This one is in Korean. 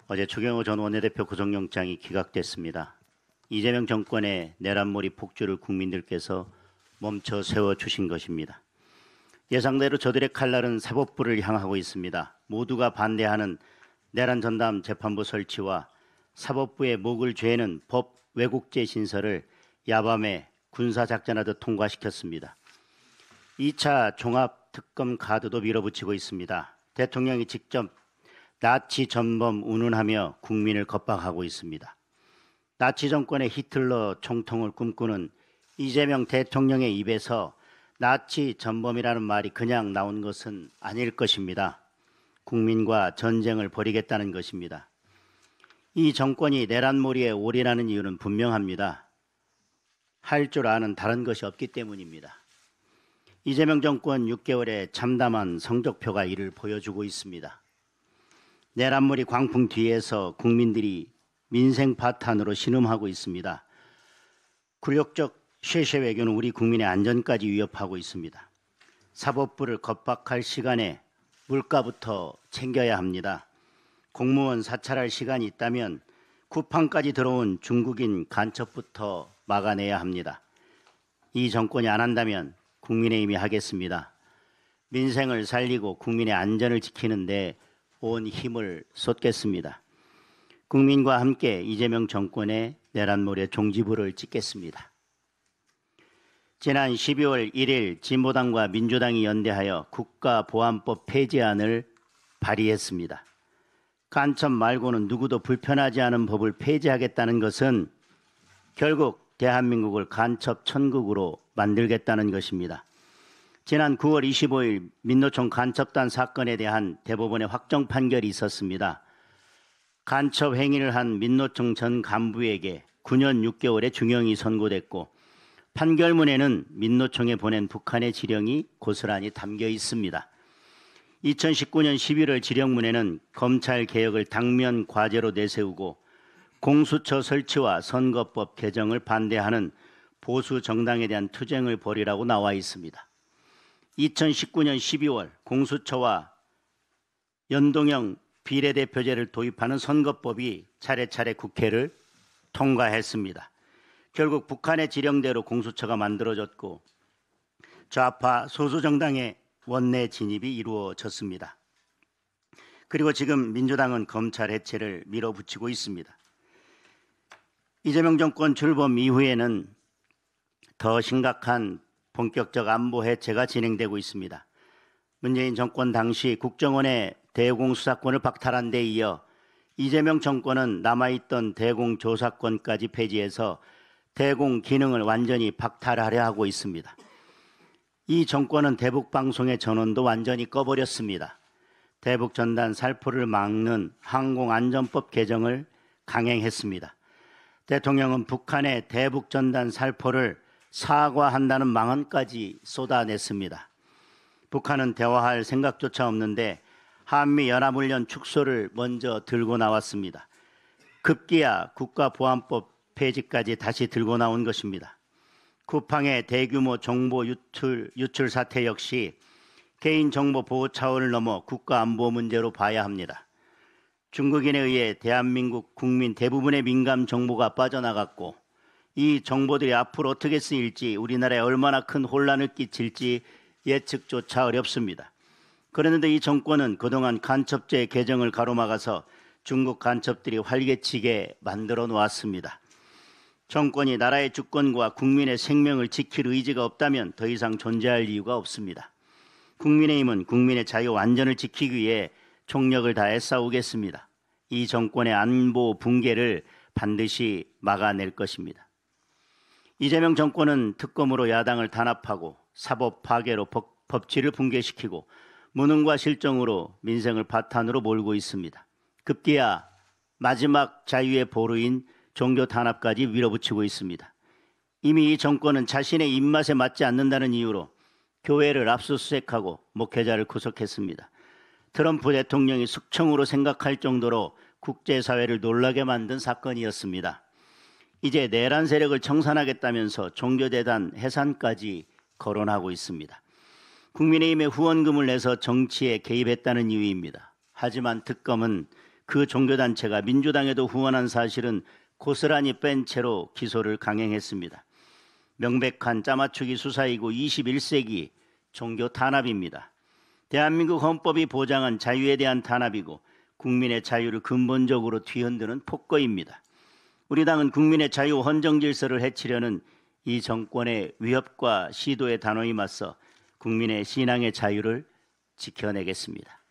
어제 추경호 전 원내대표 구속영장이 기각됐습니다. 이재명 정권의 내란몰이 폭주를 국민들께서 멈춰 세워주신 것입니다. 예상대로 저들의 칼날은 사법부를 향하고 있습니다. 모두가 반대하는 내란 전담 재판부 설치와 사법부의 목을 죄는 법 왜곡죄 신설을 야밤에 군사작전하듯 통과시켰습니다. 2차 종합특검 카드도 밀어붙이고 있습니다. 대통령이 직접 나치 전범 운운하며 국민을 겁박하고 있습니다. 나치 정권의 히틀러 총통을 꿈꾸는 이재명 대통령의 입에서 나치 전범이라는 말이 그냥 나온 것은 아닐 것입니다. 국민과 전쟁을 벌이겠다는 것입니다. 이 정권이 내란몰이에 올인하는 이유는 분명합니다. 할 줄 아는 다른 것이 없기 때문입니다. 이재명 정권 6개월의 참담한 성적표가 이를 보여주고 있습니다. 내란몰이 광풍 뒤에서 국민들이 민생 파탄으로 신음하고 있습니다. 굴욕적 쉐쉐 외교는 우리 국민의 안전까지 위협하고 있습니다. 사법부를 겁박할 시간에 물가부터 챙겨야 합니다. 공무원 사찰할 시간이 있다면 쿠팡까지 들어온 중국인 간첩부터 막아내야 합니다. 이 정권이 안 한다면 국민의힘이 하겠습니다. 민생을 살리고 국민의 안전을 지키는데 온 힘을 쏟겠습니다. 국민과 함께 이재명 정권의 내란몰이의 종지부를 찍겠습니다. 지난 12월 1일 진보당과 민주당이 연대하여 국가보안법 폐지안을 발의했습니다. 간첩 말고는 누구도 불편하지 않은 법을 폐지하겠다는 것은 결국 대한민국을 간첩 천국으로 만들겠다는 것입니다. 지난 9월 25일 민노총 간첩단 사건에 대한 대법원의 확정 판결이 있었습니다. 간첩 행위를 한 민노총 전 간부에게 9년 6개월의 중형이 선고됐고 판결문에는 민노총에 보낸 북한의 지령이 고스란히 담겨 있습니다. 2019년 11월 지령문에는 검찰개혁을 당면 과제로 내세우고 공수처 설치와 선거법 개정을 반대하는 보수 정당에 대한 투쟁을 벌이라고 나와 있습니다. 2019년 12월 공수처와 연동형 비례대표제를 도입하는 선거법이 차례차례 국회를 통과했습니다. 결국 북한의 지령대로 공수처가 만들어졌고 좌파 소수정당의 원내 진입이 이루어졌습니다. 그리고 지금 민주당은 검찰 해체를 밀어붙이고 있습니다. 이재명 정권 출범 이후에는 더 심각한 본격적 안보 해체가 진행되고 있습니다. 문재인 정권 당시 국정원의 대공 수사권을 박탈한 데 이어 이재명 정권은 남아있던 대공 조사권까지 폐지해서 대공 기능을 완전히 박탈하려 하고 있습니다. 이 정권은 대북방송의 전원도 완전히 꺼버렸습니다. 대북전단 살포를 막는 항공안전법 개정을 강행했습니다. 대통령은 북한의 대북전단 살포를 사과한다는 망언까지 쏟아냈습니다. 북한은 대화할 생각조차 없는데 한미연합훈련 축소를 먼저 들고 나왔습니다. 급기야 국가보안법 폐지까지 다시 들고 나온 것입니다. 쿠팡의 대규모 정보 유출 사태 역시 개인정보 보호 차원을 넘어 국가안보 문제로 봐야 합니다. 중국인에 의해 대한민국 국민 대부분의 민감 정보가 빠져나갔고 이 정보들이 앞으로 어떻게 쓰일지 우리나라에 얼마나 큰 혼란을 끼칠지 예측조차 어렵습니다. 그런데 이 정권은 그동안 간첩죄 개정을 가로막아서 중국 간첩들이 활개치게 만들어 놓았습니다. 정권이 나라의 주권과 국민의 생명을 지킬 의지가 없다면 더 이상 존재할 이유가 없습니다. 국민의힘은 국민의 자유 안전을 지키기 위해 총력을 다해 싸우겠습니다. 이 정권의 안보 붕괴를 반드시 막아낼 것입니다. 이재명 정권은 특검으로 야당을 단합하고 사법 파괴로 법치를 붕괴시키고 무능과 실정으로 민생을 바탕으로 몰고 있습니다. 급기야 마지막 자유의 보루인 종교 탄압까지 밀어붙이고 있습니다. 이미 이 정권은 자신의 입맛에 맞지 않는다는 이유로 교회를 압수수색하고 목회자를 구속했습니다. 트럼프 대통령이 숙청으로 생각할 정도로 국제사회를 놀라게 만든 사건이었습니다. 이제 내란 세력을 청산하겠다면서 종교재단 해산까지 거론하고 있습니다. 국민의힘에 후원금을 내서 정치에 개입했다는 이유입니다. 하지만 특검은 그 종교단체가 민주당에도 후원한 사실은 고스란히 뺀 채로 기소를 강행했습니다. 명백한 짜맞추기 수사이고 21세기 종교 탄압입니다. 대한민국 헌법이 보장한 자유에 대한 탄압이고 국민의 자유를 근본적으로 뒤흔드는 폭거입니다. 우리 당은 국민의 자유 헌정 질서를 해치려는 이 정권의 위협과 시도에 단호히 맞서 국민의 신앙의 자유를 지켜내겠습니다.